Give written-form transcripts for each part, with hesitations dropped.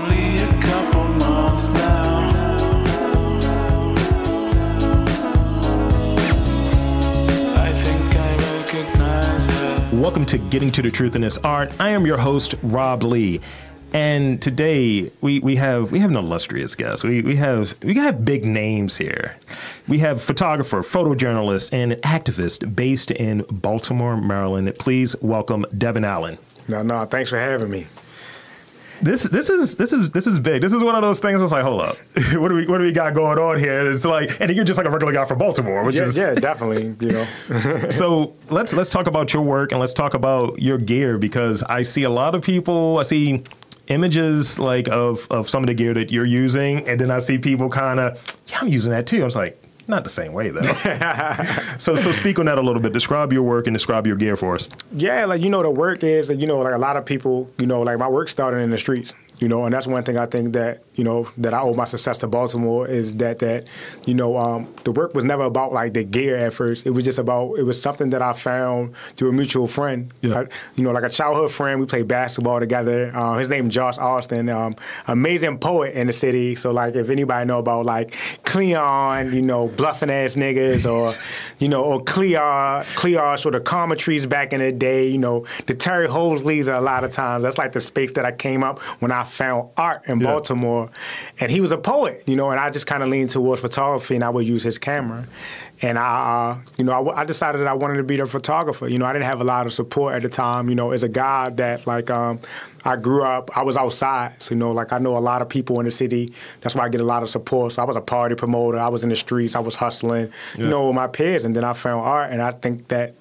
only a couple months now. I think I recognize it. Welcome to Getting to the Truth in This Art. I am your host, Rob Lee. And today we have an illustrious guest. We have big names here. We have photographer, photojournalist, and activist based in Baltimore, Maryland. Please welcome Devin Allen. No, thanks for having me. This is big. This is one of those things. It's like, hold up, what do we got going on here? It's like, and you're just like a regular guy from Baltimore, which is definitely, you know. So let's talk about your work and let's talk about your gear, because I see a lot of people. I see images like of some of the gear that you're using, and then I see people kind of, I'm using that too. I was like, not the same way though. So speak on that a little bit. Describe your work and describe your gear for us. Yeah, like, the work is, like a lot of people, like my work started in the streets, and that's one thing I think that, that I owe my success to Baltimore is that the work was never about like the gear at first. It was just about, it was something that I found through a mutual friend, like a childhood friend. We played basketball together. His name Josh Austin, amazing poet in the city. So like, if anybody know about like Cleon, bluffing ass niggas, or Clear sort of Karma trees back in the day, the Terry Holesleys a lot of times. That's like the space that I came up when I found art in Baltimore. And he was a poet, and I just kind of leaned towards photography, and I would use his camera. And I decided that I wanted to be the photographer. I didn't have a lot of support at the time. As a guy that I grew up, I was outside. So, I know a lot of people in the city. That's why I get a lot of support. So I was a party promoter. I was in the streets. I was hustling, with my peers. And then I found art. And I think that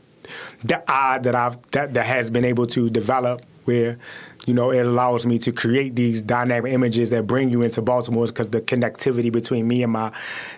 the art that has been able to develop where, it allows me to create these dynamic images that bring you into Baltimore, because the connectivity between me and my,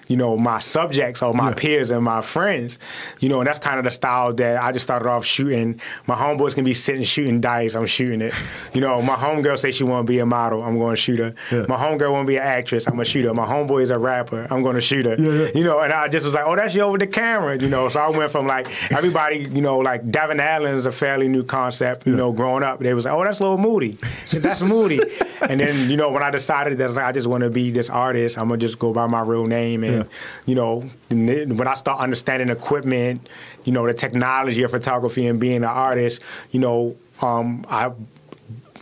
my subjects or my peers and my friends, and that's kind of the style that I just started off shooting. My homeboys can be sitting shooting dice, I'm shooting it. My homegirl say she want to be a model, I'm going to shoot her. Yeah. My homegirl want to be an actress, I'm going to shoot her. My homeboy is a rapper, I'm going to shoot her. And I just was like, oh, that's you over the camera, So I went from like everybody, like Devin Allen is a fairly new concept, growing up. They was like, oh, that's a little moody. That's moody. And then, when I decided that I just want to be this artist, I'm going to just go by my real name. And, when I start understanding equipment, the technology of photography and being an artist,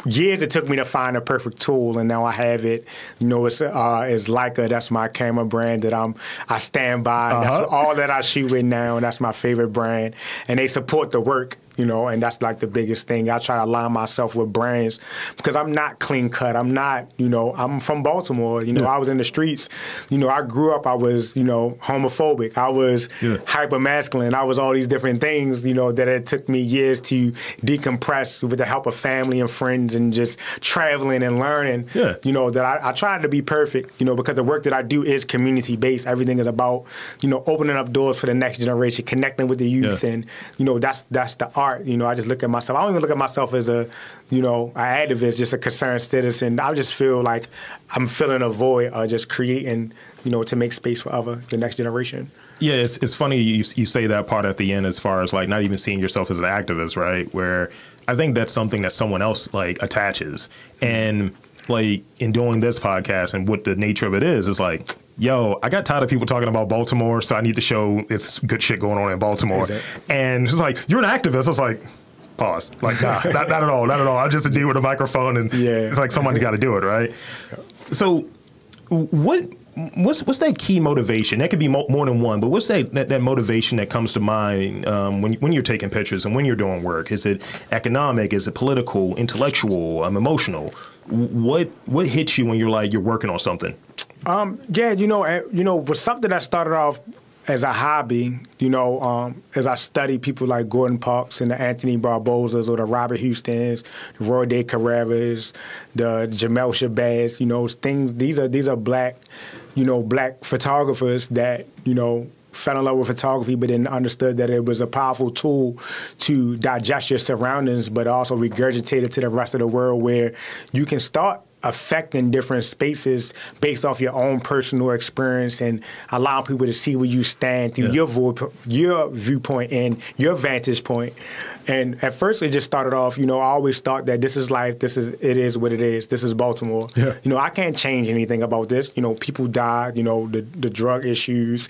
years it took me to find a perfect tool, and now I have it. It's Leica. That's my camera brand that I stand by. That's all that I shoot with now, and that's my favorite brand. And they support the work. And that's like the biggest thing. I try to align myself with brands because I'm not clean cut. I'm not, I'm from Baltimore. I was in the streets. I grew up, I was, homophobic. I was hyper masculine. I was all these different things, that it took me years to decompress with the help of family and friends and just traveling and learning, that I tried to be perfect, because the work that I do is community based. Everything is about, opening up doors for the next generation, connecting with the youth. And, that's the art. I just look at myself. I don't even look at myself as an activist, just a concerned citizen. I just feel like I'm filling a void, just creating, to make space for the next generation. Yeah, it's funny you say that part at the end as far as like not even seeing yourself as an activist, right? Where I think that's something that someone else like attaches. And like in doing this podcast and what the nature of it is like, yo, I got tired of people talking about Baltimore, so I need to show it's good shit going on in Baltimore. And it's like, you're an activist. I was like, pause. Like, nah, not at all, not at all. I just deal with a microphone, and it's like somebody's got to do it, right? So what's that key motivation? That could be more than one, but what's that motivation that comes to mind when you're taking pictures and when you're doing work? Is it economic? Is it political, intellectual, emotional? What hits you when you're working on something? Was something that started off as a hobby, as I study people like Gordon Parks and the Anthony Barbozas or the Robert Houstons, the Roy De Carreras, the Jamel Shabazz, things. These are black photographers that, fell in love with photography, but then understood that it was a powerful tool to digest your surroundings, but also regurgitate it to the rest of the world, where you can start affecting different spaces based off your own personal experience and allowing people to see where you stand through your viewpoint and your vantage point. And at first it just started off, I always thought that this is life, it is what it is. This is Baltimore. Yeah. I can't change anything about this. People died, the drug issues,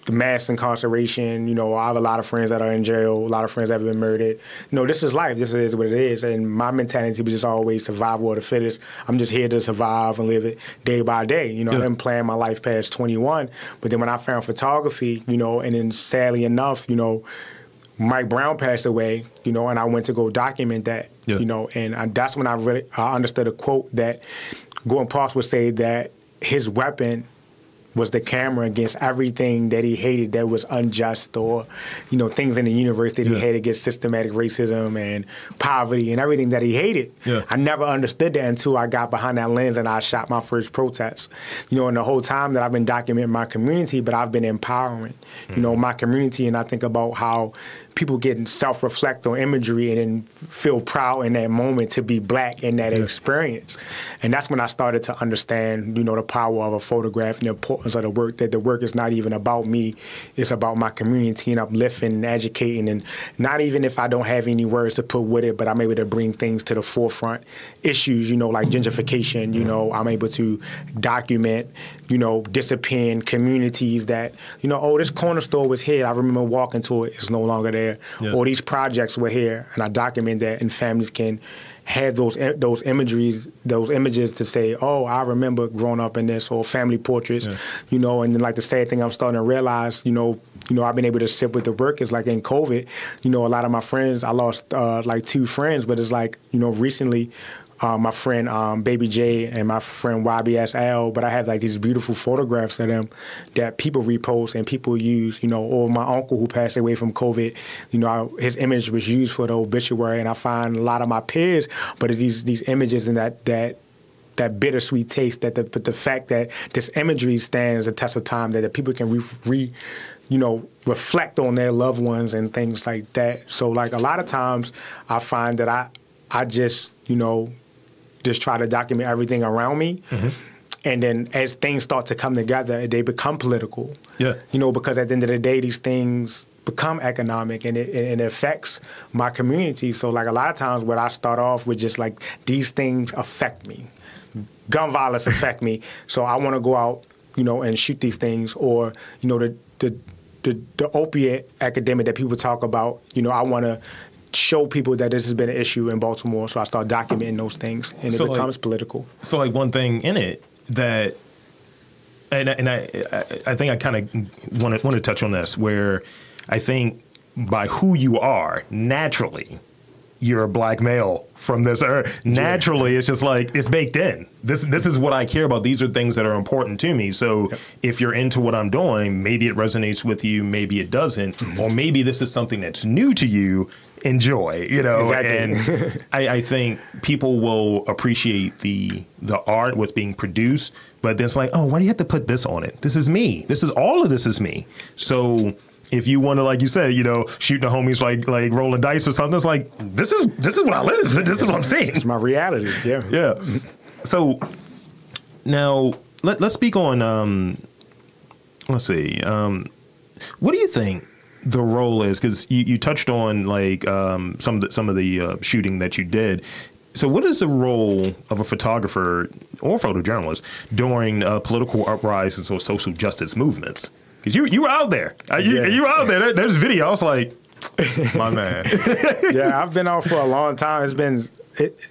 the mass incarceration, I have a lot of friends that are in jail, a lot of friends that have been murdered. This is life. This is what it is. And my mentality was just always survival of the fittest. I'm just here to survive and live it day by day. I didn't plan my life past 21. But then when I found photography, and then sadly enough, Mike Brown passed away, and I went to go document that, and that's when I understood a quote that Gordon Parks would say that his weapon was the camera against everything that he hated that was unjust or, things in the universe that he hated against systematic racism and poverty and everything that he hated. Yeah. I never understood that until I got behind that lens and I shot my first protest. And the whole time that I've been documenting my community, but I've been empowering, my community, and I think about how people get self-reflect on imagery and then feel proud in that moment to be black in that experience. And that's when I started to understand, the power of a photograph and the importance of the work, that the work is not even about me, it's about my community and uplifting and educating, and not even if I don't have any words to put with it, but I'm able to bring things to the forefront. Issues, like gentrification, I'm able to document, disappearing communities that, this corner store was here, I remember walking to it, it's no longer there. Or these projects were here, and I document that, and families can have those images to say, oh, I remember growing up in this, or family portraits, and then like the sad thing I'm starting to realize, I've been able to sit with the workers, like in COVID, a lot of my friends, I lost like 2 friends, but it's like, recently, my friend Baby J and my friend YBSL, but I have like these beautiful photographs of them that people repost and people use, or my uncle who passed away from COVID, his image was used for the obituary, and I find a lot of my peers, but it's these images and that bittersweet taste, but the fact that this imagery stands a test of time, that people can reflect on their loved ones and things like that. So like a lot of times I find that I just, just try to document everything around me. Mm-hmm. And then as things start to come together, they become political. Yeah. Because at the end of the day, these things become economic and it affects my community. So like a lot of times what I start off with just like, these things affect me. Gun violence affect me. So I want to go out, and shoot these things, or, the opiate epidemic that people talk about, I want to show people that this has been an issue in Baltimore, so I start documenting those things, and it becomes political. So, like, one thing in it that, and I think I kind of want to touch on this, where I think by who you are, naturally, you're a black male from this earth. Naturally, it's just like, it's baked in. This is what I care about. These are things that are important to me. So if you're into what I'm doing, maybe it resonates with you, maybe it doesn't, or maybe this is something that's new to you. Enjoy, exactly. And I think people will appreciate the art, what's being produced, but then it's like, oh, why do you have to put this on it? This is me. All of this is me. So if you want to, like you said, shoot the homies like rolling dice or something, it's like, this is what I live. This is what I'm seeing. It's my reality. Yeah. Yeah. So now let's speak on, let's see. What do you think the role is? Because you touched on like some of the shooting that you did. So what is the role of a photographer or photojournalist during political uprisings or social justice movements? Because you were out there. You were out there. There's video. I was like, my man. Yeah, I've been out for a long time.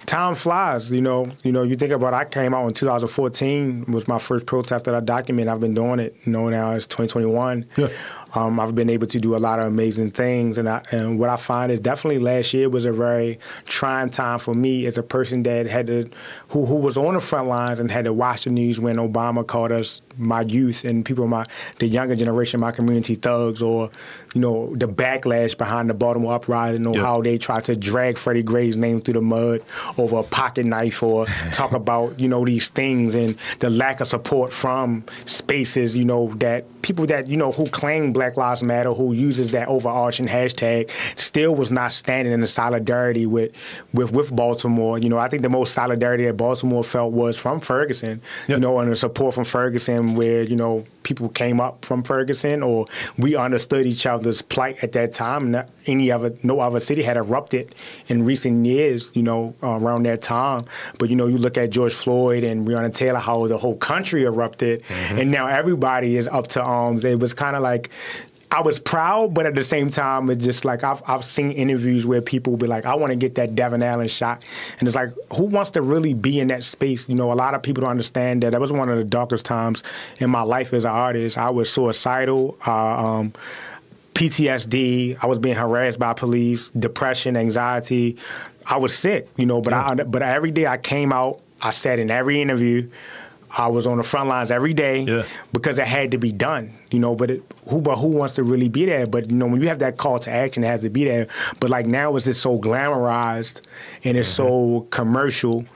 Time flies, you think about it, I came out in 2014, was my first protest that I documented. I've been doing it, now it's 2021. Yeah. I've been able to do a lot of amazing things, and what I find is definitely last year was a very trying time for me as a person that who was on the front lines and had to watch the news when Obama called us, my youth and the younger generation, my community thugs, or the backlash behind the Baltimore uprising, or how they tried to drag Freddie Gray's name through the mud over a pocket knife, or talk about these things, and the lack of support from spaces that people that, who claim Black Lives Matter, who uses that overarching hashtag, still was not standing in the solidarity with Baltimore. I think the most solidarity that Baltimore felt was from Ferguson, and the support from Ferguson where, people came up from Ferguson, or we understood each other's plight at that time. No other city had erupted in recent years, around that time. But, you look at George Floyd and Breonna Taylor, how the whole country erupted, and now everybody is up to arms. It was kind of like, I was proud, but at the same time, it's just like I've seen interviews where people will be like, I want to get that Devin Allen shot. And it's like, who wants to really be in that space? A lot of people don't understand that. That was one of the darkest times in my life as an artist. I was suicidal, PTSD. I was being harassed by police, depression, anxiety. I was sick, but every day I came out, I sat in every interview. I was on the front lines every day because it had to be done, but who wants to really be there? But, when you have that call to action, it has to be there. But, like, now it's just so glamorized and it's so commercial.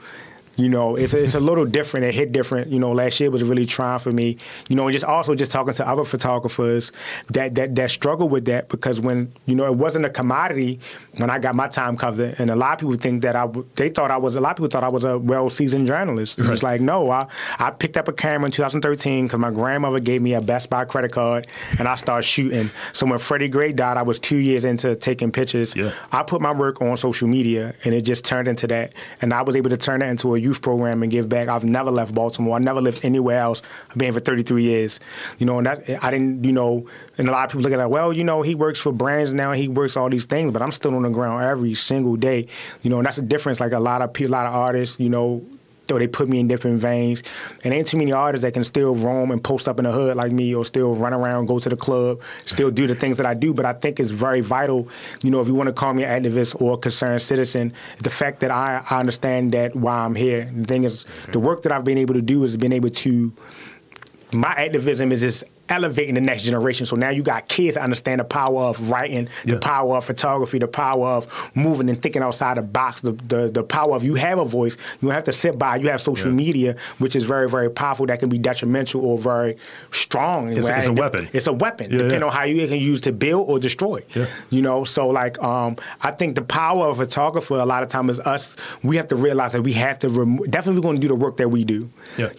It's a little different. It hit different. Last year was really trying for me. And just talking to other photographers that struggle with that, because when, it wasn't a commodity when I got my time covered. And a lot of people think that a lot of people thought I was a well-seasoned journalist. Right. It's like, no, I picked up a camera in 2013 because my grandmother gave me a Best Buy credit card and I started shooting. So when Freddie Gray died, I was 2 years into taking pictures. Yeah. I put my work on social media and it just turned into that. And I was able to turn that into a youth program and give back. I've never left Baltimore. I never lived anywhere else. I've been here for 33 years. And that I didn't, and a lot of people look at it, well, he works for brands now, he works all these things, but I'm still on the ground every single day. And that's the difference. Like a lot of artists, though they put me in different veins. And ain't too many artists that can still roam and post up in the hood like me, or still run around, go to the club, still do the things that I do. But I think it's very vital, if you want to call me an activist or a concerned citizen, the fact that I understand that why I'm here. The thing is, the work that I've been able to do is been able to, my activism is just elevating the next generation. So now you got kids that understand the power of writing, the power of photography, the power of moving and thinking outside the box, the power of you have a voice. You don't have to sit by. You have social media, which is very, very powerful. That can be detrimental or very strong. It's a weapon. It's a weapon, depending on how you can use to build or destroy. Yeah. So like, I think the power of a photographer a lot of times is us. We have to realize that we have to definitely going to do the work that we do. Yeah.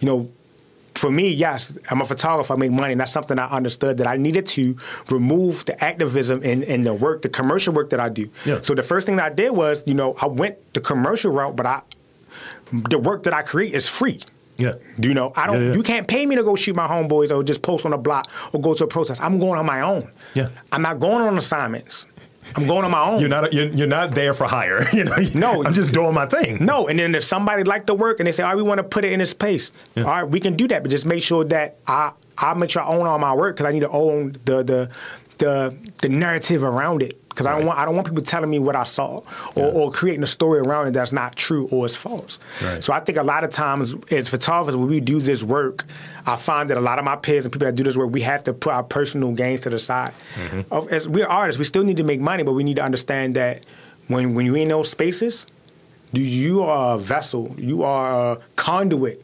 For me, yes, I'm a photographer, I make money, and that's something I understood that I needed to remove the activism and the work, the commercial work that I do. Yeah. So the first thing that I did was, I went the commercial route, but the work that I create is free. Yeah. You can't pay me to go shoot my homeboys or just post on a block or go to a protest. I'm going on my own. Yeah. I'm not going on assignments. I'm going on my own. You're not there for hire. No, I'm just doing my thing. No, and then if somebody liked the work and they say, all right, we want to put it in this space, all right, we can do that, but just make sure that I make sure I own all my work, because I need to own the narrative around it. Because I don't want people telling me what I saw or creating a story around it that's not true or is false. Right. So I think a lot of times as photographers, when we do this work, I find that a lot of my peers and people that do this work, we have to put our personal gains to the side. Mm-hmm. As we're artists, we still need to make money, but we need to understand that when you're in those spaces, you are a vessel, you are a conduit.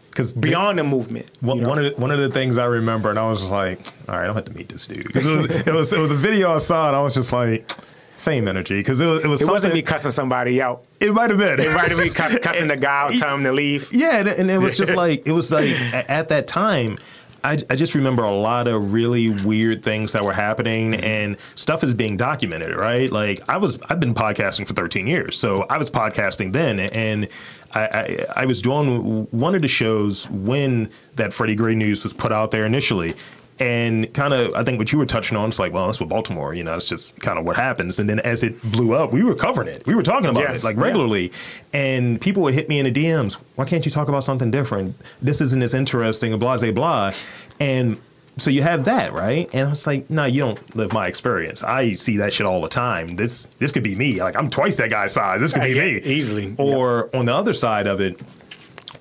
Because beyond the movement, one of the things I remember, and I was just like, all right, I don't have to meet this dude. It was a video I saw, and I was just like, same energy. Because it wasn't me cussing somebody out. It might have been. It might have been cussing the guy out, telling him to leave. Yeah, and it was just like, at that time, I just remember a lot of really weird things that were happening, and stuff is being documented, right? Like I've been podcasting for 13 years, so I was podcasting then, and I was doing one of the shows when that Freddie Gray news was put out there initially. And kind of, I think what you were touching on, it's like, well, that's what Baltimore, it's just kind of what happens. And then as it blew up, we were covering it. We were talking about it regularly. Yeah. And people would hit me in the DMs. Why can't you talk about something different? This isn't as interesting, blah, blah, blah. And so you have that, right? And I was like, no, you don't live my experience. I see that shit all the time. This could be me. Like, I'm twice that guy's size. This could be me. Easily. Or on the other side of it,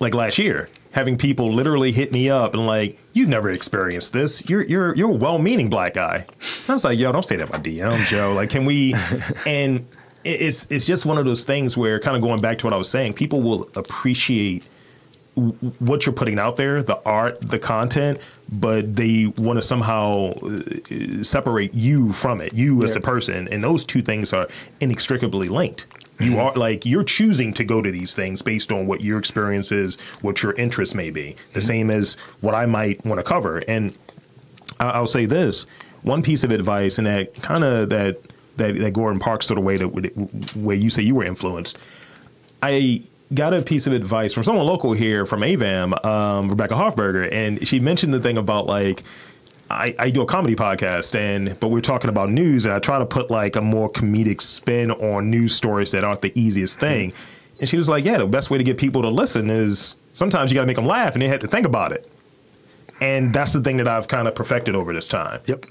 like last year, having people literally hit me up and like, you've never experienced this. You're a well-meaning black guy. And I was like, yo, don't say that about DMs, yo. Like, can we? And it's just one of those things where, kind of going back to what I was saying, people will appreciate what you're putting out there, the art, the content, but they want to somehow separate you from it, you as a person. And those two things are inextricably linked. You are like, you're choosing to go to these things based on what your experience is, what your interest may be, the same as what I might want to cover. And I'll say this, one piece of advice, and that kind of that Gordon Parks sort of way where you say you were influenced. I got a piece of advice from someone local here from AVAM, Rebecca Hoffberger, and she mentioned the thing about like, I do a comedy podcast, but we're talking about news, and I try to put like a more comedic spin on news stories that aren't the easiest thing. And she was like, yeah, the best way to get people to listen is sometimes you got to make them laugh, and they have to think about it. And that's the thing that I've kind of perfected over this time. Yep.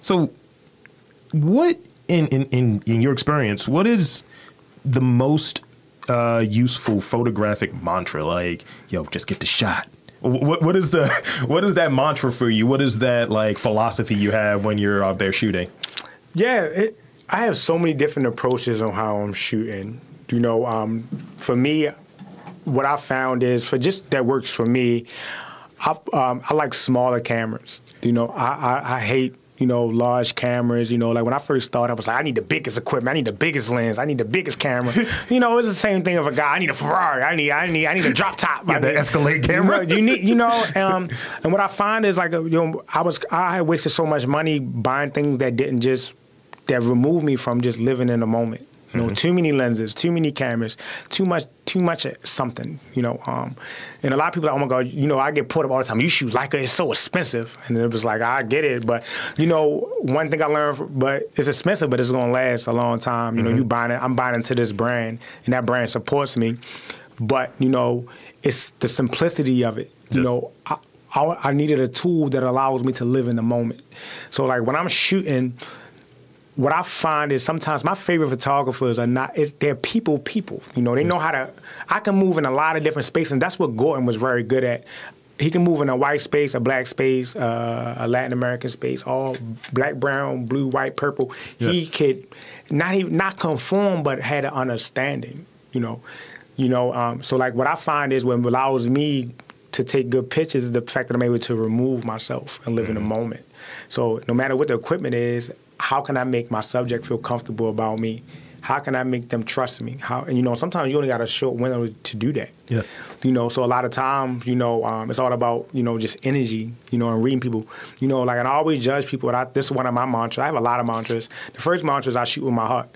So what, in your experience, what is the most useful photographic mantra? Like, yo, just get the shot. What is that mantra for you? What is that like philosophy you have when you're out there shooting? Yeah, I have so many different approaches on how I'm shooting. You know, for me, what I found is that works for me. I like smaller cameras. You know, I hate, you know, large cameras. You know, like when I first started, I was like, I need the biggest equipment. I need the biggest lens. I need the biggest camera. You know, it's the same thing of a guy. I need a Ferrari. I need a drop top. Yeah, the Escalade camera. You need, you know, and what I find is like, you know, I had wasted so much money buying things that removed me from just living in the moment. You know, too many lenses, too many cameras, too much something, you know. And a lot of people are like, oh my God, you know, I get put up all the time. You shoot Leica, it's so expensive. And it was like, I get it. But, you know, one thing I learned, but it's expensive, but it's going to last a long time. You know, I'm buying into this brand, and that brand supports me. But, you know, it's the simplicity of it. You know, I needed a tool that allows me to live in the moment. So, like, when I'm shooting, what I find is sometimes my favorite photographers they're people. You know, they know how to, I can move in a lot of different spaces, and that's what Gordon was very good at. He can move in a white space, a black space, a Latin American space, all black, brown, blue, white, purple. Yeah. He could not conform, but had an understanding, you know. So like what I find is what allows me to take good pictures is the fact that I'm able to remove myself and live in the moment. So no matter what the equipment is, how can I make my subject feel comfortable about me? How can I make them trust me? And, you know, sometimes you only got a short window to do that. Yeah. You know, so a lot of times, you know, it's all about, you know, just energy, you know, and reading people. You know, like, and I always judge people. This is one of my mantras. I have a lot of mantras. The first mantra is I shoot with my heart.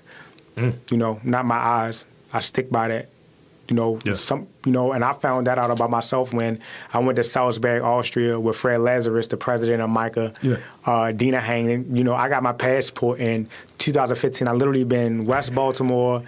You know, not my eyes. I stick by that. You know, you know, and I found that out about myself when I went to Salzburg, Austria, with Fred Lazarus, the president of MICA, Dina Hangman. You know, I got my passport in 2015. I literally been West Baltimore,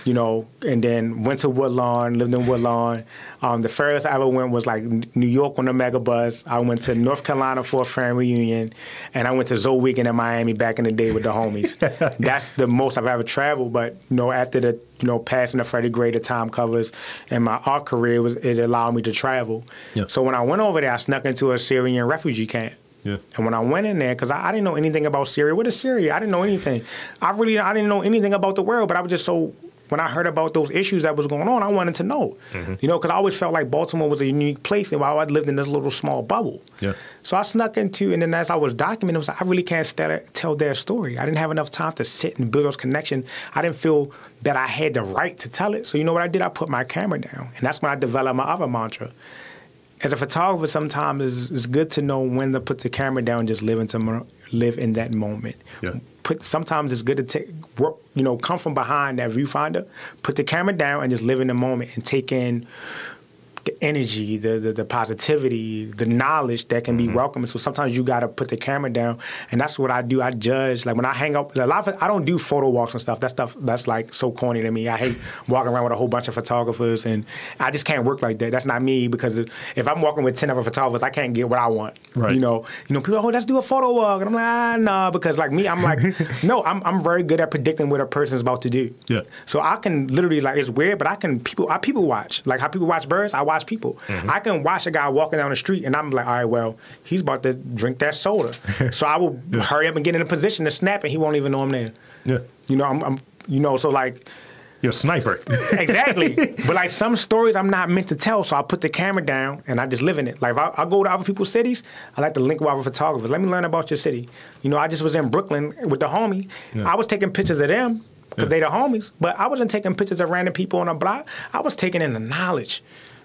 you know, and then went to Woodlawn, lived in Woodlawn. The furthest I ever went was like New York on the mega bus. I went to North Carolina for a family reunion, and I went to Zoe Weekend in Miami back in the day with the homies. That's the most I've ever traveled. But, you know, after the, you know, passing of Freddie Gray, the time covers, and my art career, it allowed me to travel. Yeah. So when I went over there, I snuck into a Syrian refugee camp. Yeah. And when I went in there, because I didn't know anything about Syria. What is Syria? I didn't know anything. I didn't know anything about the world, but I was just so... When I heard about those issues that was going on, I wanted to know. You know, because I always felt like Baltimore was a unique place, and while I lived in this little small bubble. Yeah. So I snuck into, and then as I was documenting, I was like, I really can't tell their story. I didn't have enough time to sit and build those connections. I didn't feel that I had the right to tell it. So you know what I did? I put my camera down, and that's when I developed my other mantra. As a photographer, sometimes it's good to know when to put the camera down and just live in that moment. Yeah. Sometimes it's good to come from behind that viewfinder, put the camera down, and just live in the moment and take in the energy, the positivity, the knowledge that can be welcome. So sometimes you got to put the camera down, and that's what I do. I judge. Like when I hang out, I don't do photo walks and stuff. That's like so corny to me. I hate walking around with a whole bunch of photographers, and I just can't work like that. That's not me, because if I'm walking with 10 other photographers, I can't get what I want. Right. You know, people, let's do a photo walk, and I'm like, nah, because like me, I'm like, no, I'm very good at predicting what a person's about to do. Yeah. So I can literally, like, it's weird, but I people watch, like how people watch birds. I watch people. I can watch a guy walking down the street, and I'm like, all right, well, he's about to drink that soda. So I will hurry up and get in a position to snap, and he won't even know I'm there. Yeah. You know, so like, You're a sniper. Exactly. But like some stories I'm not meant to tell, so I put the camera down and I just live in it. Like if I go to other people's cities, I like to link with other photographers. Let me learn about your city. You know, I just was in Brooklyn with the homie. Yeah. I was taking pictures of them because they the homies, but I wasn't taking pictures of random people on a block. I was taking in the knowledge.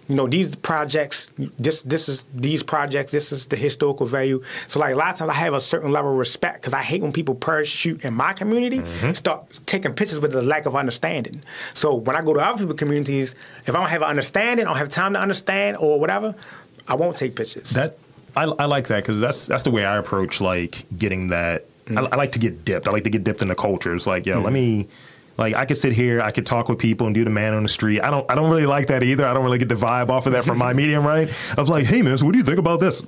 You know, these projects, this is the historical value. So like a lot of times I have a certain level of respect because I hate when people parachute in my community, start taking pictures with the lack of understanding. So when I go to other people's communities, if I don't have an understanding, I don't have time to understand or whatever, I won't take pictures. I like that because that's the way I approach like getting that. I like to get dipped. I like to get dipped in the culture. It's like, let me. Like I could sit here, I could talk with people and do the man on the street. I don't really like that either. I don't really get the vibe off of that from my medium, right? Of like, hey man, so what do you think about this?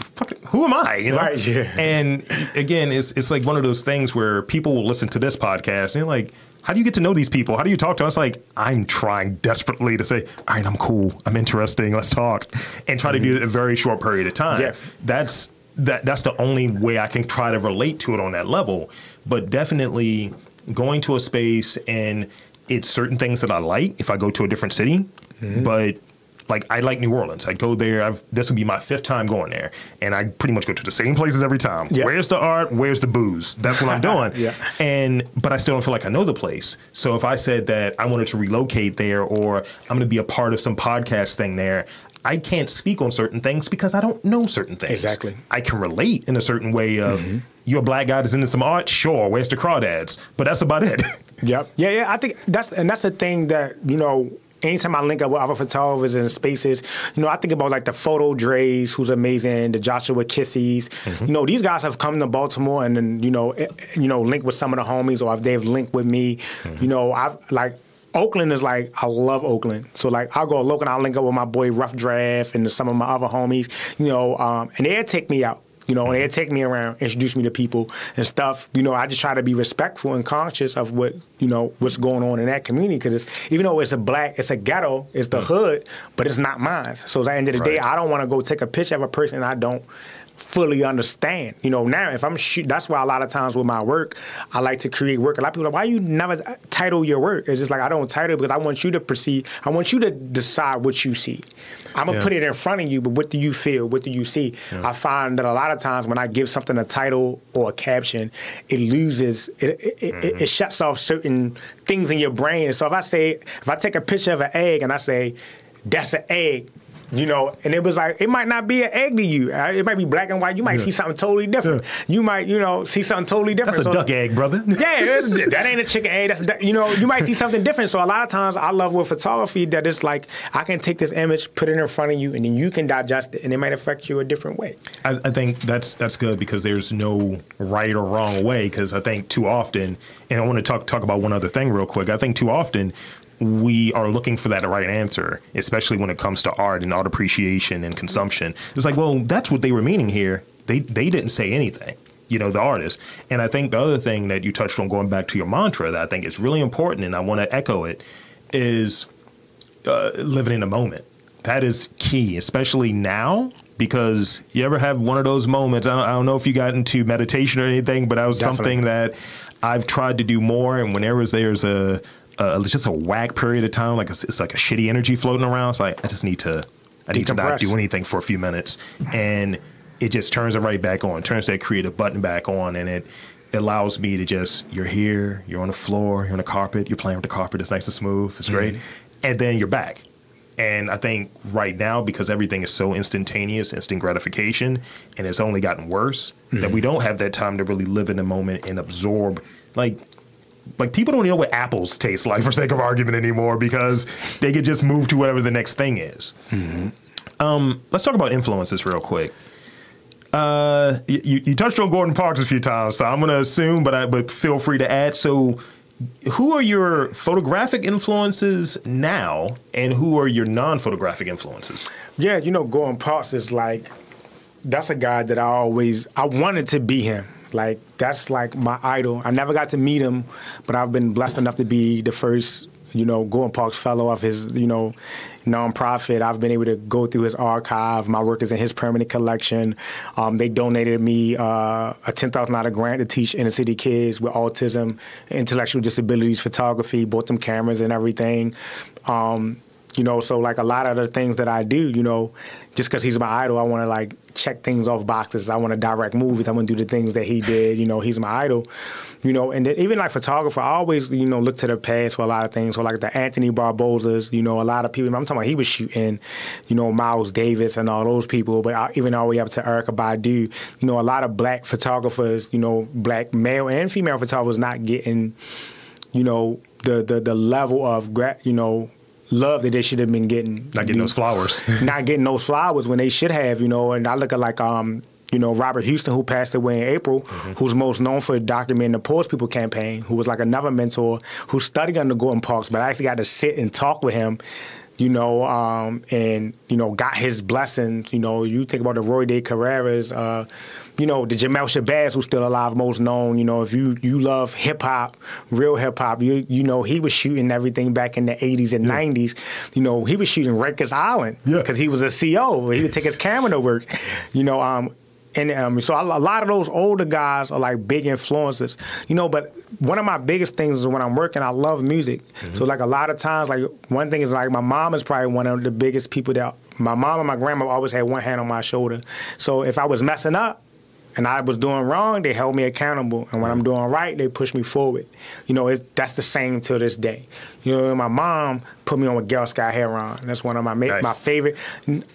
Who am I? You know? Right, yeah. And again, it's like one of those things where people will listen to this podcast and they're like, how do you get to know these people? How do you talk to us? Like, I'm trying desperately to say, all right, I'm cool, I'm interesting, let's talk, and try to do it in a very short period of time. Yeah. That's the only way I can try to relate to it on that level. But definitely going to a space and it's certain things that I like if I go to a different city, but like I like New Orleans. I go there. This will be my 5th time going there, and I pretty much go to the same places every time. Yeah. Where's the art? Where's the booze? That's what I'm doing. But I still don't feel like I know the place. So if I said that I wanted to relocate there or I'm going to be a part of some podcast thing there, I can't speak on certain things because I don't know certain things. Exactly. I can relate in a certain way of you're a black guy that's into some art, sure, where's the crawdads? But that's about it. Yep. Yeah, I think that's the thing that, you know, anytime I link up with other photographers in spaces, you know, I think about like the Photo Dre's, who's amazing, the Joshua Kissies. You know, these guys have come to Baltimore and then, you know, linked with some of the homies, or if they've linked with me, you know, I've like, Oakland is like, I love Oakland. So like, I'll go look and I'll link up with my boy Rough Draft and some of my other homies, you know, and they'll take me out. You know, and they'll take me around, introduce me to people and stuff. You know, I just try to be respectful and conscious of what, you know, what's going on in that community. Because even though it's a ghetto, it's the hood, but it's not mine. So at the end of the day, I don't want to go take a picture of a person I don't fully understand. You know, now if I'm that's why a lot of times with my work, I like to create work. A lot of people are like, why you never title your work? It's just like, I don't title it because I want you to perceive, I want you to decide what you see. I'm going to put it in front of you, but what do you feel? What do you see? I find that a lot of times when I give something a title or a caption, it loses, it shuts off certain things in your brain. So if I take a picture of an egg and I say, that's an egg, you know, and it was like, it might not be an egg to you. It might be black and white. You might see something totally different. You might, you know, see something totally different. That's a duck egg, brother. Yeah, that ain't a chicken egg. You know, you might see something different. So a lot of times I love with photography that it's like, I can take this image, put it in front of you, and then you can digest it, and it might affect you a different way. I think that's good because there's no right or wrong way, because I think too often, and I want to talk about one other thing real quick. I think too often, we are looking for that right answer, especially when it comes to art and art appreciation and consumption. It's like, well, that's what they were meaning here. They didn't say anything, you know, the artist. And I think the other thing that you touched on, going back to your mantra, that I think is really important, and I want to echo it, is living in the moment. That is key, especially now, because you ever have one of those moments, I don't know if you got into meditation or anything, but that was something that I've tried to do more. And whenever there's just a whack period of time, like it's like a shitty energy floating around. It's like, I need to not do anything for a few minutes. And it just turns it right back on, turns that creative button back on. And it allows me to just, you're here, you're on the floor, you're on the carpet, you're playing with the carpet. It's nice and smooth. It's great. And then you're back. And I think right now, because everything is so instantaneous, instant gratification, and it's only gotten worse, that we don't have that time to really live in the moment and absorb, like people don't even know what apples taste like, for sake of argument, anymore, because they could just move to whatever the next thing is. Let's talk about influences real quick. You touched on Gordon Parks a few times, so I'm going to assume, but feel free to add. So who are your photographic influences now, and who are your non-photographic influences? Yeah, you know, Gordon Parks is like, that's a guy that I wanted to be him. Like, that's like my idol. I never got to meet him, but I've been blessed enough to be the first, you know, Gordon Parks fellow of his, you know, nonprofit. I've been able to go through his archive. My work is in his permanent collection. They donated me a $10,000 grant to teach inner city kids with autism, intellectual disabilities, photography, bought them cameras and everything. You know, so like a lot of the things that I do, you know, just because he's my idol, I want to like check things off boxes. I want to direct movies. I want to do the things that he did. You know, he's my idol. You know, and then even like photographer, I always, you know, look to the past for a lot of things. So like the Anthony Barbosas, you know, a lot of people, I'm talking about he was shooting, you know, Miles Davis and all those people, but even all the way up to Erykah Badu, you know, a lot of black photographers, you know, black male and female photographers not getting, you know, the level of, you know, love that they should have been getting. Not getting those flowers. Not getting those flowers when they should have, you know. And I look at like, you know, Robert Houston, who passed away in April, who's most known for documenting the Poor's People campaign, who was like another mentor who studied under Gordon Parks, but I actually got to sit and talk with him, you know, and, you know, got his blessings. You know, you think about the Roy Day Carreras, you know, the Jamel Shabazz, who's still alive, most known. You know, if you love hip-hop, real hip-hop, you know, he was shooting everything back in the 80s and 90s. You know, he was shooting Rikers Island because he was a CO. He would take his camera to work, you know. And so a lot of those older guys are like big influences, you know, but one of my biggest things is when I'm working, I love music. So like a lot of times, like one thing is like my mom is probably one of the biggest people that, my mom and my grandma always had one hand on my shoulder. So if I was messing up, and I was doing wrong, they held me accountable. And when I'm doing right, they push me forward. You know, that's the same to this day. You know, my mom put me on with Girl Scout Heron. That's one of my my favorite.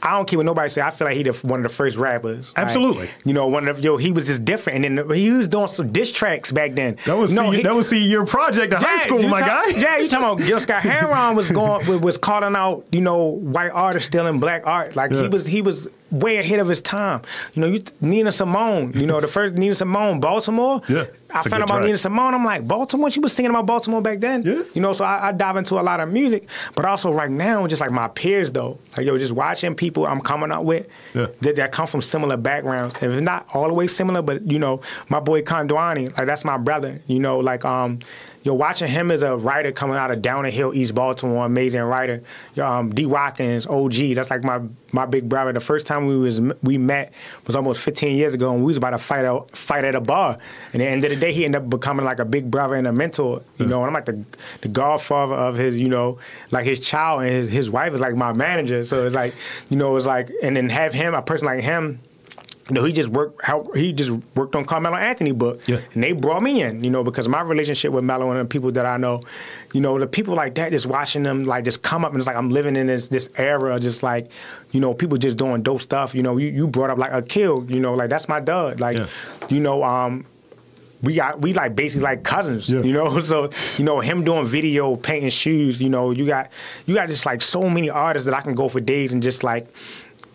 I don't care what nobody say. I feel like he one of the first rappers. Absolutely. Like, you know, he was just different. And then he was doing some diss tracks back then. That was your project in high school, my guy. Yeah, you talking about Girl Scout Heron was calling out, you know, white artists stealing black art. Like he was way ahead of his time. You know, Nina Simone, you know, the first Nina Simone, Baltimore. Yeah. I found out about Nina Simone. I'm like, Baltimore? She was singing about Baltimore back then. Yeah. You know, so I dive into a lot of music. But also right now, just like my peers, though, like, yo, just watching people I'm coming up with that come from similar backgrounds. If it's not all the way similar, but, you know, my boy Kondwani, like, that's my brother. You know, like, you're watching him as a writer coming out of Down the Hill, East Baltimore, amazing writer. D. Watkins, OG, that's like my big brother. The first time we met was almost 15 years ago, and we was about to fight at a bar. And at the end of the day, he ended up becoming like a big brother and a mentor, you know. And I'm like the godfather of his, you know, like his child, and his wife is like my manager. So it's like, you know, it's like, and then have him, a person like him, you know, he just worked on Carmelo Anthony book, and they brought me in, you know, because my relationship with Melo and the people that I know, you know, the people like that, just watching them like just come up, and it's like I'm living in this era, just like, you know, people just doing dope stuff. You know, you brought up like Akil, you know, like that's my dad, like, you know, we like basically like cousins, you know. So, you know, him doing video, painting shoes, you know, you got just like so many artists that I can go for days and just like.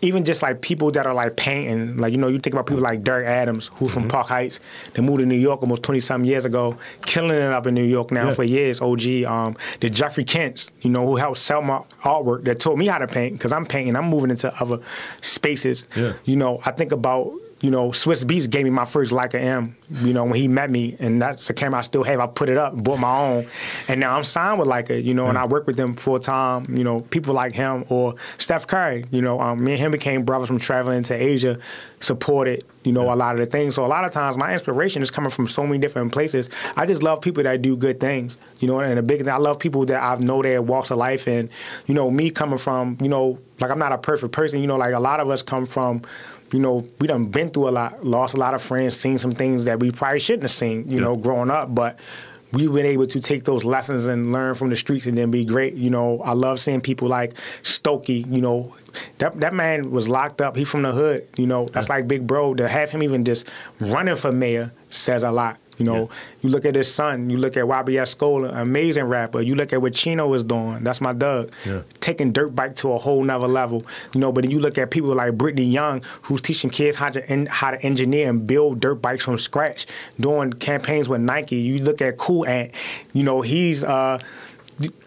Even just like people that are like painting, like, you know, you think about people like Derek Adams, who's from Park Heights, they moved to New York almost 20-something years ago, killing it up in New York now for years, OG. The Jeffrey Kents, you know, who helped sell my artwork, that taught me how to paint, because I'm painting, I'm moving into other spaces. You know, I think about, you know, Swiss Beats gave me my first Leica M, you know, when he met me, and that's the camera I still have. I put it up, bought my own, and now I'm signed with Leica, you know, and I work with them full time, you know, people like him, or Steph Curry, you know, me and him became brothers from traveling to Asia, supported, you know, a lot of the things. So a lot of times my inspiration is coming from so many different places. I just love people that do good things, you know, and the big thing, I love people that I know their walks of life, and, you know, me coming from, you know, like I'm not a perfect person, you know, like a lot of us come from, you know, we done been through a lot, lost a lot of friends, seen some things that we probably shouldn't have seen, you know, growing up. But we've been able to take those lessons and learn from the streets and then be great. You know, I love seeing people like Stokey, you know, that man was locked up. He from the hood, you know. That's like Big Bro. To have him even just running for mayor says a lot. You know, you look at his son, you look at YBS Scholar, amazing rapper. You look at what Chino is doing, that's my Doug. Taking dirt bike to a whole nother level. You know, but then you look at people like Brittany Young, who's teaching kids how to engineer and build dirt bikes from scratch, doing campaigns with Nike. You look at Cool Ant, you know, he's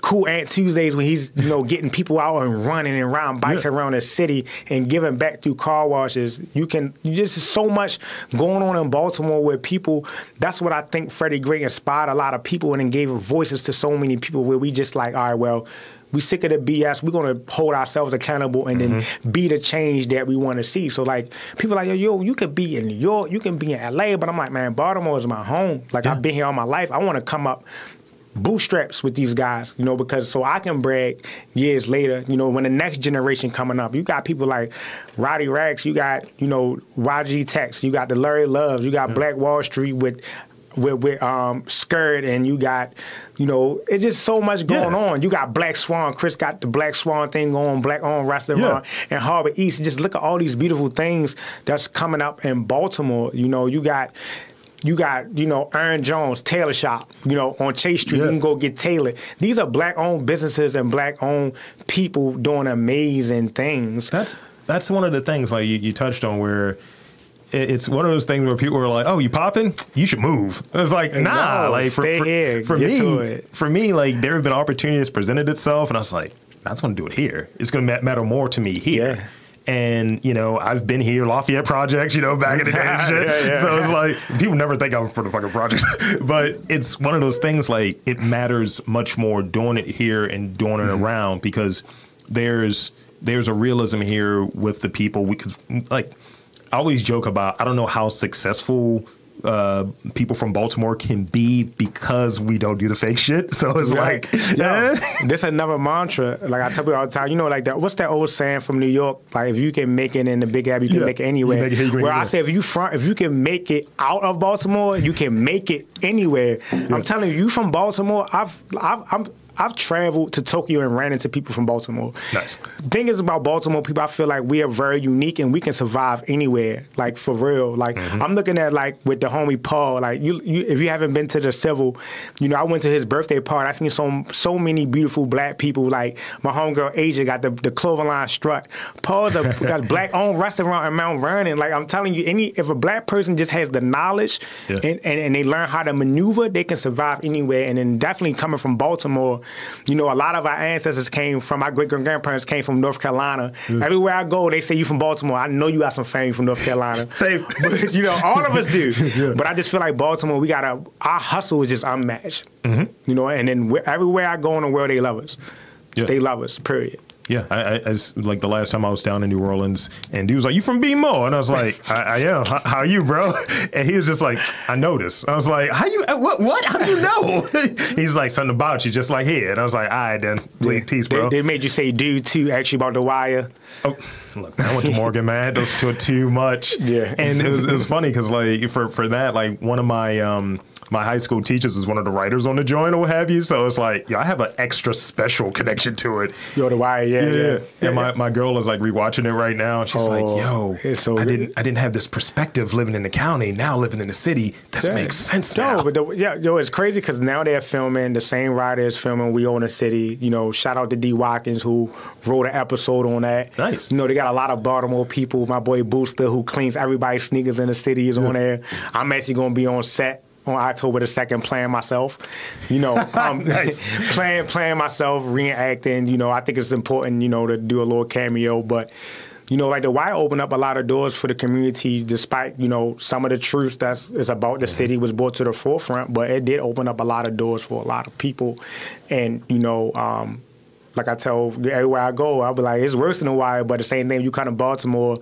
Cool Ant Tuesdays when he's, you know, getting people out and running and riding bikes around the city and giving back through car washes. You just so much going on in Baltimore where people, that's what I think Freddie Gray inspired a lot of people and then gave voices to so many people where we just like, all right, well, We sick of the BS. We're gonna hold ourselves accountable and then be the change that we want to see. So like people are like, yo, you could be in New York, you can be in LA, but I'm like, man, Baltimore is my home. Like I've been here all my life. I want to come up bootstraps with these guys, you know, because so I can brag years later, you know, when the next generation coming up, you got people like Roddy Racks, you got, you know, YG Tex, you got the Larry Loves, you got Black Wall Street with Skirt, and you got, you know, it's just so much going on. You got Black Swan. Chris got the Black Swan thing going, Black Owned Restaurant and Harbor East. Just look at all these beautiful things that's coming up in Baltimore. You know, you got, you know, Aaron Jones, Tailor Shop, you know, on Chase Street. You can go get tailored. These are Black-owned businesses and Black-owned people doing amazing things. That's one of the things, like, you touched on, where it's one of those things where people are like, "Oh, you popping? You should move." It's like, nah, like stay here. For me, like there have been opportunities presented itself, and I was like, "I just want to do it here. It's going to matter more to me here." Yeah. And, you know, I've been here, Lafayette Projects, you know, back in the day and shit. So it's like, people never think I'm for the fucking projects. But it's one of those things, like, it matters much more doing it here and doing it around, because there's a realism here with the people. Because, like, I always joke about, I don't know how successful people from Baltimore can be because we don't do the fake shit. So it's like, this is another mantra. Like I tell people all the time, you know, like that. What's that old saying from New York? Like if you can make it in the Big Apple, you can make it anywhere. Where I say if you can make it out of Baltimore, you can make it anywhere. I'm telling you, from Baltimore, I've traveled to Tokyo and ran into people from Baltimore. Nice. The thing is about Baltimore people, I feel like we are very unique and we can survive anywhere, like for real. Like I'm looking at like with the homie Paul, like you if you haven't been to the Civil, you know, I went to his birthday party. I seen so many beautiful Black people. Like my homegirl Asia got the clothing line strut. Paul's got a Black-owned restaurant in Mount Vernon. Like I'm telling you, if a Black person just has the knowledge and they learn how to maneuver, they can survive anywhere. And then definitely coming from Baltimore, you know, a lot of our ancestors came from, my great-grandparents came from North Carolina. Everywhere I go, they say you from Baltimore. I know you got some family from North Carolina. Same. But, you know, all of us do. But I just feel like Baltimore, our hustle is just unmatched. You know, and then everywhere I go in the world, they love us. They love us, period. Yeah, I like the last time I was down in New Orleans, and he was like, "You from BMO?" And I was like, "I am. How are you, bro?" And he was just like, "I noticed." I was like, "How you? What? How do you know?" He's like, "Something about you, just like here." And I was like, "All right, then, peace, bro." They made you say "dude" too, actually about the wire. Oh, look, I went to Morgan, man. Those two are too much. Yeah, and it was funny because like for that, like one of my my high school teachers was one of the writers on the joint or what have you. So it's like, I have an extra special connection to it. Yo, the wire, yeah. And my girl is like rewatching it right now. She's like, yo, I didn't have this perspective living in the county. Now living in the city, this makes sense now. But it's crazy because now they're filming, the same writer is filming We Own the City. You know, shout out to D. Watkins who wrote an episode on that. Nice. You know, they got a lot of Baltimore people. My boy Booster, who cleans everybody's sneakers in the city, is on there. I'm actually going to be on set on October the 2nd, playing myself, you know, playing myself, reenacting. You know, I think it's important, you know, to do a little cameo. But, you know, like The Wire opened up a lot of doors for the community, despite, you know, some of the truth is about the city was brought to the forefront. But it did open up a lot of doors for a lot of people. And, you know, like I tell everywhere I go, I'll be like, it's worse than The Wire, but the same thing, you come to Baltimore,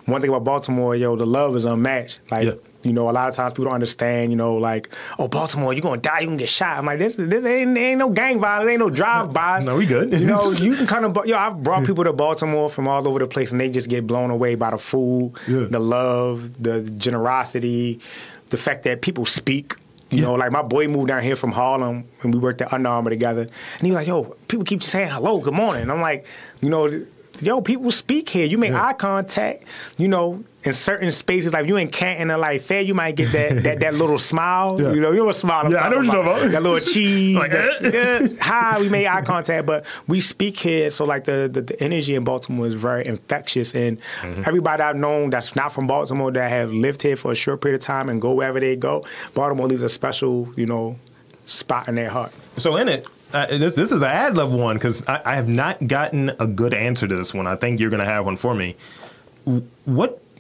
one thing about Baltimore, yo, the love is unmatched. Like, you know, a lot of times people don't understand, you know, like, oh, Baltimore, you're going to die, you can get shot. I'm like, this ain't no gang violence, ain't no drive-bys. No, we good. You know, you can kind of, I've brought people to Baltimore from all over the place, and they just get blown away by the food, the love, the generosity, the fact that people speak. You know, like my boy moved down here from Harlem and we worked at Under Armour together. And he was like, yo, people keep saying hello, good morning. And I'm like, you know, yo, people speak here. You make eye contact, you know, in certain spaces. Like you in Canton or like Fair, you might get that little smile. You know what smile I'm talking I know what you're talking about. That little cheese. Like, hi, we made eye contact, but we speak here. So like the energy in Baltimore is very infectious. And everybody I've known that's not from Baltimore that have lived here for a short period of time and go wherever they go, Baltimore leaves a special, you know, spot in their heart. So in it, this is an ad lib one because I have not gotten a good answer to this one. I think you're going to have one for me.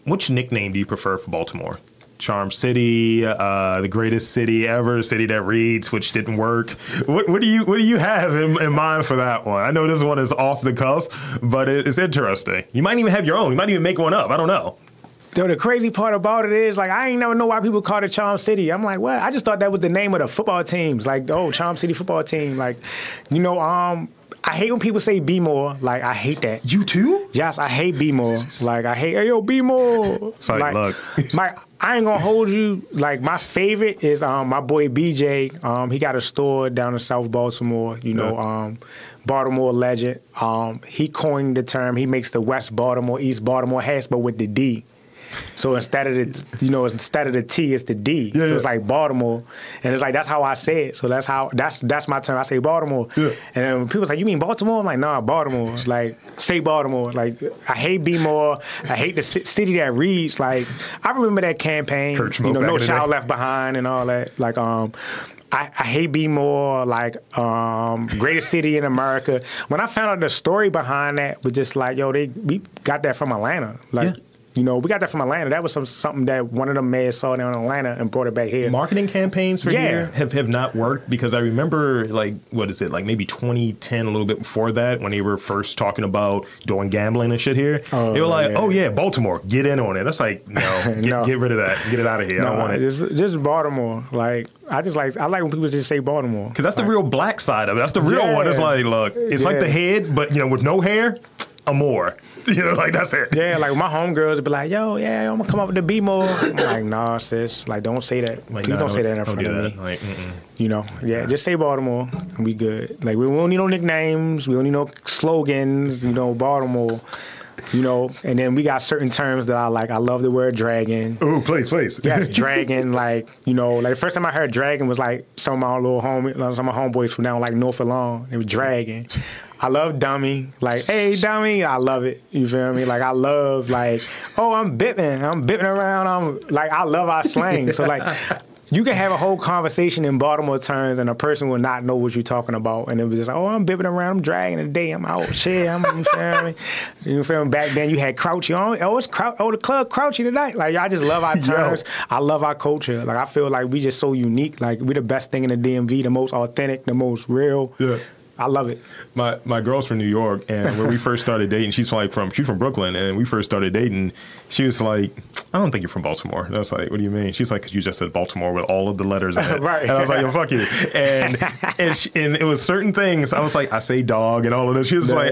Which nickname do you prefer for Baltimore? Charm City, the greatest city ever, city that reads, which didn't work. What do you have in mind for that one? I know this one is off the cuff, but it's interesting. You might even have your own. You might even make one up. I don't know. Though the crazy part about it is, like, I ain't never know why people call it Charm City. I'm like, what? I just thought that was the name of the football teams, like the old Charm City football team. Like, you know, I hate when people say be more. Like, I hate that. You too? Yes, I hate be more. Like, I hate, hey, yo, be more. It's like, look. I ain't gonna hold you. Like, my favorite is my boy BJ. He got a store down in South Baltimore, you know, Baltimore legend. He coined the term. He makes the West Baltimore, East Baltimore hats, but with the D. So instead of the T, it's the D. Yeah, so it's like Baltimore, and it's like that's how I say it. So that's my term. I say Baltimore, and then when people say, "You mean Baltimore?" I'm like, "Nah, Baltimore." Like, say Baltimore. Like, I hate be more. I hate the city that reads. Like, I remember that campaign. You know, No Child Left Behind and all that. Like, I hate be more. Like, greatest city in America. When I found out the story behind that was just like, yo, we got that from Atlanta. Like. Yeah. You know, we got that from Atlanta. That was something that one of them mayors saw down in Atlanta and brought it back here. Marketing campaigns for here have not worked because I remember, like, what is it, like maybe 2010, a little bit before that, when they were first talking about doing gambling and shit here. They were like, oh, yeah, Baltimore, get in on it. That's like, no, get rid of that. Get it out of here. No, I don't want it. Just Baltimore. Like, I like when people just say Baltimore. Because that's the real black side of it. That's the real one. It's like, look, it's like the head, but, you know, with no hair, a more. You know, like, that's it. Yeah, like, my homegirls would be like, yo, yeah, I'm going to come up with the B-more. I'm like, nah, sis. Like, don't say that. Like, please don't say that in front of me. Like, you know, just say Baltimore and we good. Like, we don't need no nicknames. We don't need no slogans. You know, Baltimore. You know, and then we got certain terms that I like. I love the word dragon. Ooh, please. Yeah, dragon. Like, you know, like the first time I heard dragon was like some of my little some of my homeboys from down like Norfolk Lawn. It was dragon. I love dummy. Like, hey, dummy. I love it. You feel me? Like, I love, like, oh, I'm bipping around. I love our slang. So, like, you can have a whole conversation in Baltimore terms and a person will not know what you're talking about. And it was just like, oh, I'm bipping around, I'm dragging today, I'm out, shit, you feel me? You feel me? Back then you had Crouchy on. Oh, it's the club Crouchy tonight. Like, I just love our terms. I love our culture. Like, I feel like we just so unique. Like, we the best thing in the DMV, the most authentic, the most real. Yeah. I love it. My girl's from New York, and when we first started dating, she's from Brooklyn, and we first started dating, she was like, I don't think you're from Baltimore. And I was like, what do you mean? She's like, because you just said Baltimore with all of the letters in it. Right. And I was like, yo, fuck you. And it was certain things. I was like, I say dog and all of this. She was like,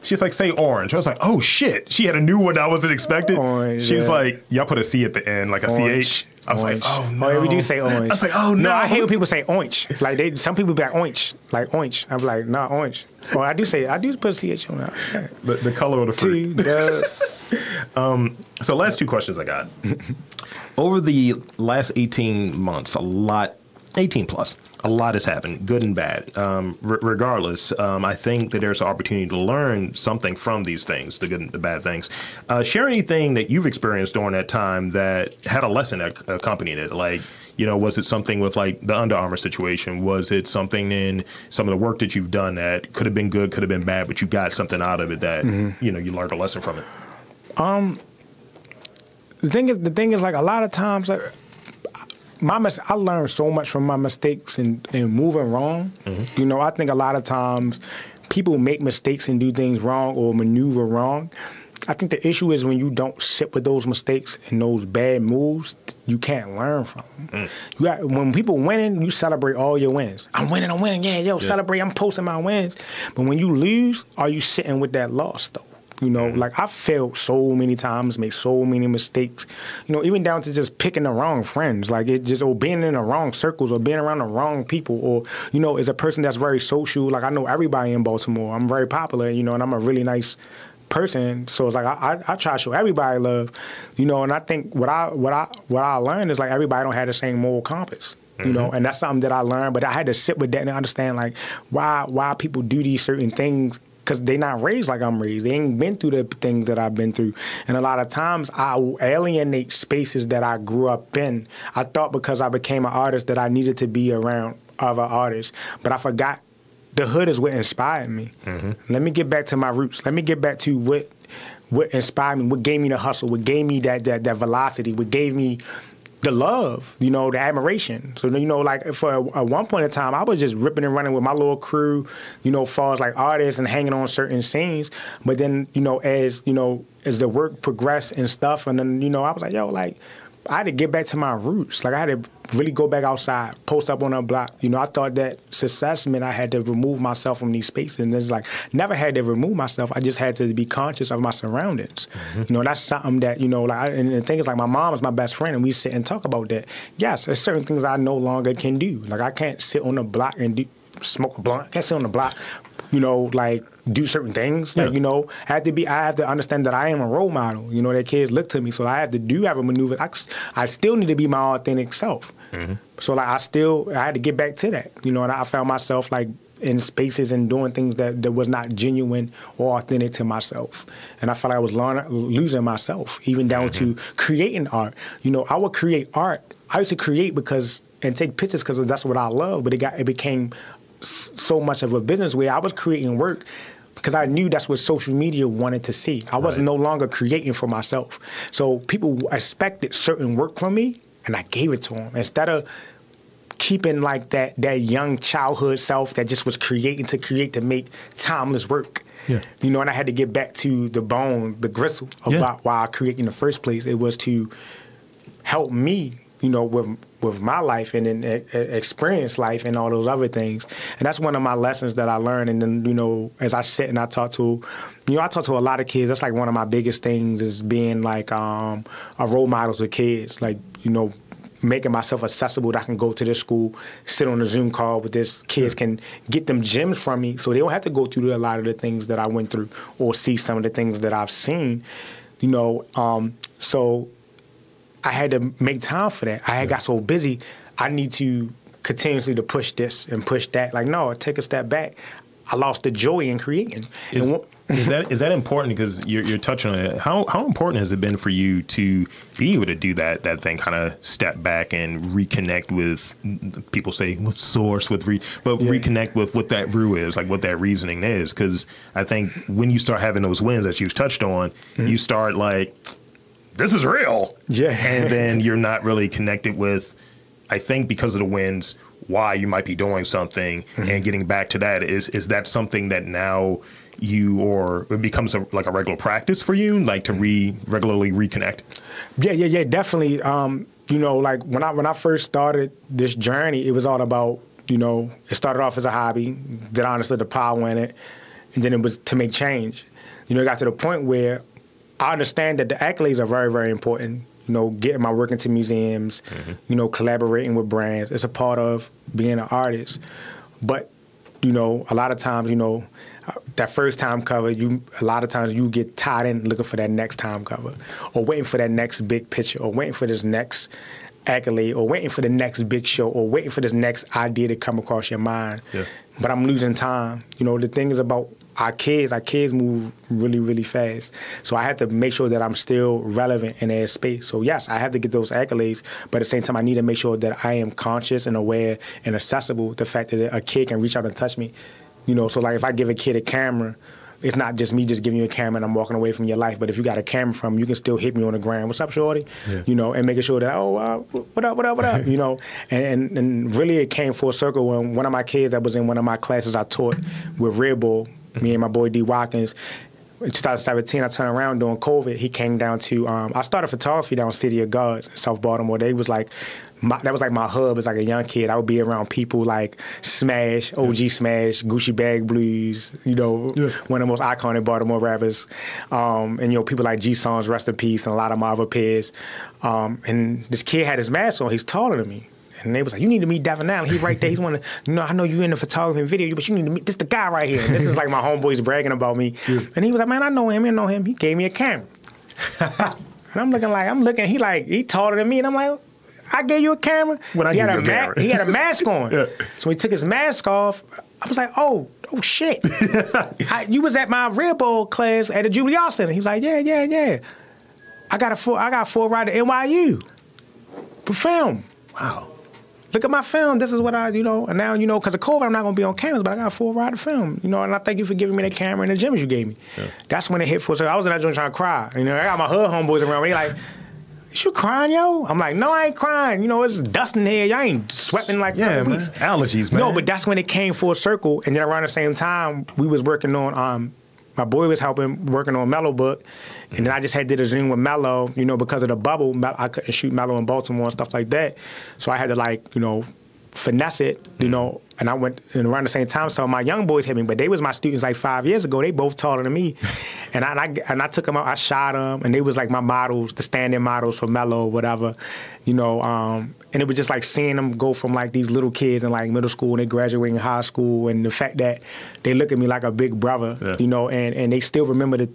She's like, say orange. I was like, oh, shit. She had a new one I wasn't expecting. Orange, she was like, y'all put a C at the end, like a orange. CH. I was like, oh, no. Oh, yeah, we do say orange. I was like, oh, no. No, I hate when people say orange. Like, some people be like orange. Like, orange. I'm like, nah, orange. Well, I do put CH on that. Yeah. The color of the fruit. So last two questions I got. Over the last 18 months, 18 plus, a lot has happened, good and bad. Regardless, I think that there's an opportunity to learn something from these things, the good and the bad things. Share anything that you've experienced during that time that had a lesson that accompanied it. Like, you know, was it something with like the Under Armour situation? Was it something in some of the work that you've done that could have been good, could have been bad, but you got something out of it that, you know, you learned a lesson from it? The thing is like a lot of times, like, I learned so much from my mistakes and moving wrong. You know, I think a lot of times people make mistakes and do things wrong or maneuver wrong. I think the issue is when you don't sit with those mistakes and those bad moves, you can't learn from them. When people winning, you celebrate all your wins. I'm winning. Yeah, celebrate. I'm posting my wins. But when you lose, are you sitting with that loss, though? You know, like, I failed so many times, made so many mistakes, you know, even down to just picking the wrong friends, like or being in the wrong circles or being around the wrong people, or, you know, as a person that's very social, like, I know everybody in Baltimore. I'm very popular, you know, and I'm a really nice person. So it's like, I try to show everybody love, you know, and I think what I learned is, like, everybody don't have the same moral compass. You know, and that's something that I learned, but I had to sit with that and understand, like, why people do these certain things. Because they not raised like I'm raised. They ain't been through the things that I've been through. And a lot of times I alienate spaces that I grew up in. I thought because I became an artist that I needed to be around other artists. But I forgot the hood is what inspired me. Let me get back to my roots. Let me get back to what what inspired me, what gave me the hustle, what gave me that velocity, what gave me the love, you know, the admiration. So, you know, like for at one point in time, I was just ripping and running with my little crew, you know, far as like artists and hanging on certain scenes. But then, you know, as the work progressed and stuff, and then, you know, I was like, yo, like, I had to get back to my roots. Like, I had to really go back outside, post up on a block. You know, I thought that success meant I had to remove myself from these spaces. And it's like, never had to remove myself. I just had to be conscious of my surroundings. Mm-hmm. You know, that's something that, you know, like, and the thing is, like, my mom is my best friend, and we sit and talk about that. Yes, there's certain things I no longer can do. Like, I can't sit on the block and smoke a blunt. I can't sit on the block, you know, like, do certain things. Yeah. Like, you know, I have to understand that I am a role model. You know, that kids look to me, so I have to maneuver. I still need to be my authentic self. Mm-hmm. So, like, I had to get back to that. You know, and I found myself, like, in spaces and doing things that was not genuine or authentic to myself. And I felt like I was losing myself, even down to creating art. You know, I would create art. I used to create and take pictures because that's what I love, but it became so much of a business where I was creating work because I knew that's what social media wanted to see. I was no longer creating for myself. So people expected certain work from me, and I gave it to them. Instead of keeping like that young childhood self that just was creating to make timeless work. Yeah. You know, and I had to get back to the bone, the gristle of why I created in the first place. It was to help me, you know, with my life and then experience life and all those other things. And that's one of my lessons that I learned. And then, you know, as I sit and I talk to a lot of kids. That's like one of my biggest things is being like a role model to kids. Like, you know, making myself accessible that I can go to this school, sit on a Zoom call with this. Kids can get them gems from me so they don't have to go through a lot of the things that I went through or see some of the things that I've seen, you know. So I had to make time for that. I had got so busy. I need to continuously to push this and push that. Like, no, take a step back. I lost the joy in creating. Is that important? Because you're touching on it. How important has it been for you to be able to do that thing, kind of step back and reconnect with, people say with source, reconnect with what that root is, like what that reasoning is? Because I think when you start having those wins that you've touched on, you start like, this is real. Yeah. And then you're not really connected with, I think because of the wins, why you might be doing something and getting back to that. Is that something that now it becomes like a regular practice for you, like to regularly reconnect? Yeah, definitely. You know, like when I first started this journey, it was all about, you know, it started off as a hobby, then I understood the power in it, and then it was to make change. You know, it got to the point where I understand that the accolades are very, very important. You know, getting my work into museums, you know, collaborating with brands. It's a part of being an artist. But, you know, a lot of times, you know, that first time cover, a lot of times you get tied in looking for that next time cover or waiting for that next big picture or waiting for this next accolade or waiting for the next big show or waiting for this next idea to come across your mind. Yeah. But I'm losing time. You know, the thing is about our kids move really, really fast. So I have to make sure that I'm still relevant in their space. So yes, I have to get those accolades, but at the same time, I need to make sure that I am conscious and aware and accessible. The fact that a kid can reach out and touch me, you know. So like if I give a kid a camera, it's not just me just giving you a camera and I'm walking away from your life. But if you got a camera from, you can still hit me on the ground. What's up, shorty? Yeah. You know, and making sure that, what up? You know, and really it came full circle when one of my kids that was in one of my classes I taught with Red Bull, me and my boy D. Watkins, in 2017, I turned around during COVID. He came down to, I started photography down City of Gods in South Baltimore. That was like my hub as like a young kid. I would be around people like Smash, OG Smash, Gucci Bag Blues, you know, one of the most iconic Baltimore rappers. And, you know, people like G-Songs, rest in peace, and a lot of my other peers. And this kid had his mask on. He's taller than me. And they was like, you need to meet Devin Allen. He's right there. He's one of, you know, I know you in the photography and video, but you need to meet this the guy right here. And this is like my homeboys bragging about me. Yeah. And he was like, man, I know him. He gave me a camera. And I'm looking, he taller than me. And I'm like, I gave you a camera? He had a mask on. Yeah. So he took his mask off. I was like, oh shit. You was at my Red Bull class at the Juilliard Center. He was like, yeah. I got a full ride to NYU for film. Wow. look at my film. This is what I, and now, because of COVID, I'm not going to be on cameras, but I got a full ride of film, and I thank you for giving me the camera and the gems you gave me. Yeah. That's when it hit full circle. I was in that joint trying to cry. I got my hood homeboys around me, like, is you crying, yo? I'm like, no, I ain't crying. It's dust in here. Y'all ain't sweating like weeks. Allergies, man. No, but that's when it came full circle. And then around the same time, we was working on, my boy was working on Mello book. And then I just did a Zoom with Mello, because of the bubble. I couldn't shoot Mello in Baltimore and stuff like that. So I had to, finesse it, and I went, and around the same time, so my young boys hit me, but they was my students like 5 years ago. They both taller than me. And I took them out, I shot them, and they was like my models, the stand-in models for Mello or whatever, and it was just like seeing them go from like these little kids in like middle school and they graduating high school, and the fact that they look at me like a big brother, and they still remember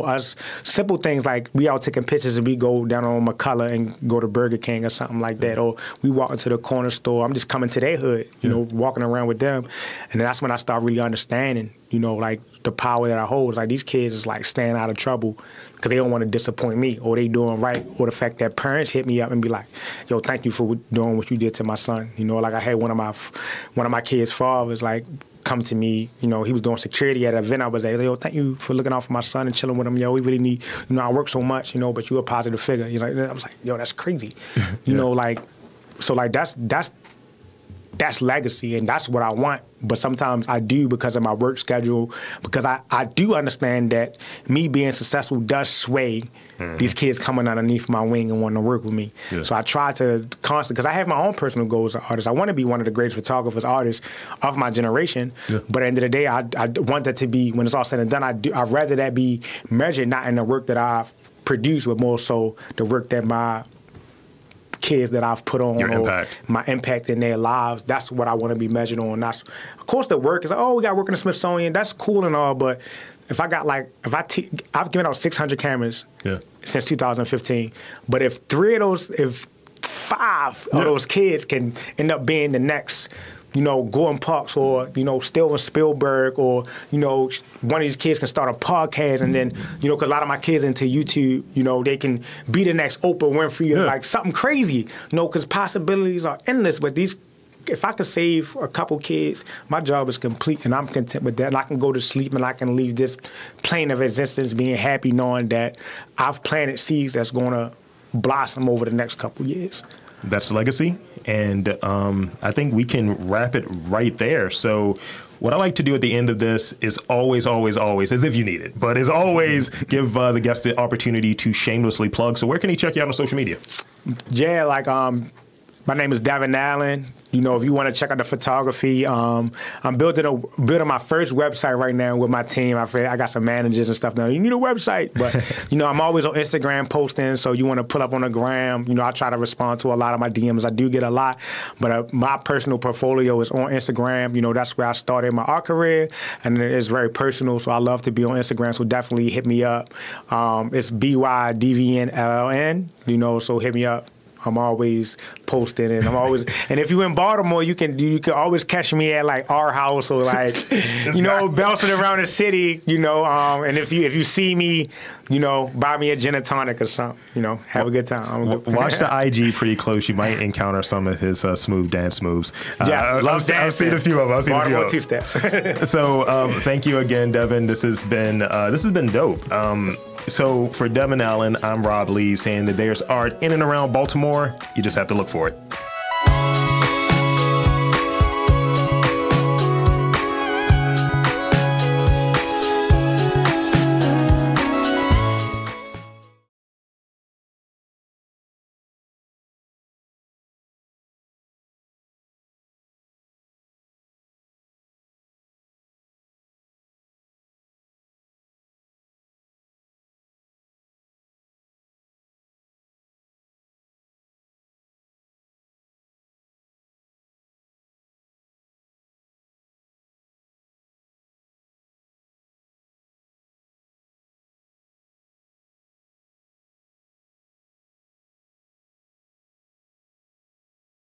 us simple things like we out taking pictures and we go down on McCullough and go to Burger King or something like that, or we walk into the corner store. I'm just coming to their hood, walking around with them, and that's when I start really understanding, like the power that I hold. It's like these kids is like staying out of trouble because they don't want to disappoint me, or they doing right, or the fact that parents hit me up and be like, yo, thank you for doing what you did to my son. Like I had one of my kids' fathers like come to me, he was doing security at an event I was at. He was like, yo, thank you for looking out for my son and chilling with him. Yo, we really need, I work so much, but you're a positive figure. I was like, yo, that's crazy. That's legacy, and that's what I want. But sometimes I do, because of my work schedule, because I do understand that me being successful does sway these kids coming underneath my wing and wanting to work with me. Yeah. So I try to constantly, because I have my own personal goals as an artist. I want to be one of the greatest photographers, artists of my generation. Yeah. But at the end of the day, I want that to be, when it's all said and done, I'd rather that be measured not in the work that I've produced, but more so the work that my kids that I've put on, my impact in their lives. That's what I want to be measured on. That's, of course, the work is like, oh, we got work in the Smithsonian. That's cool and all, but if I got like, I've given out 600 cameras since 2015, but if 5 of those kids can end up being the next, Gordon Parks, or, Steven Spielberg, or, one of these kids can start a podcast, and then, because a lot of my kids into YouTube, they can be the next Oprah Winfrey, or like something crazy, because possibilities are endless. But if I could save a couple kids, my job is complete, and I'm content with that. And I can go to sleep, and I can leave this plane of existence being happy, knowing that I've planted seeds that's going to blossom over the next couple years. That's legacy, and I think we can wrap it right there. So what I like to do at the end of this is always, as if you need it, but is always give the guests the opportunity to shamelessly plug. So where can he check you out on social media? Yeah, like my name is Devin Allen. If you want to check out the photography, I'm building my first website right now with my team. I got some managers and stuff now. You need a website, but I'm always on Instagram posting. So you want to pull up on the gram. I try to respond to a lot of my DMs. I do get a lot, but my personal portfolio is on Instagram. That's where I started my art career, and it's very personal. So I love to be on Instagram. So definitely hit me up. It's BYDVNLLN. So hit me up. I'm always posting, and and if you're in Baltimore, you can always catch me at like our house, or like, bouncing around the city, and if you see me, buy me a gin and tonic or something, have a good time. Watch the IG pretty close. You might encounter some of his smooth dance moves. Yeah, I've seen a few of them. Baltimore two-step. So thank you again, Devin. This has been dope. So for Devin Allen, I'm Rob Lee, saying that there's art in and around Baltimore. You just have to look for it.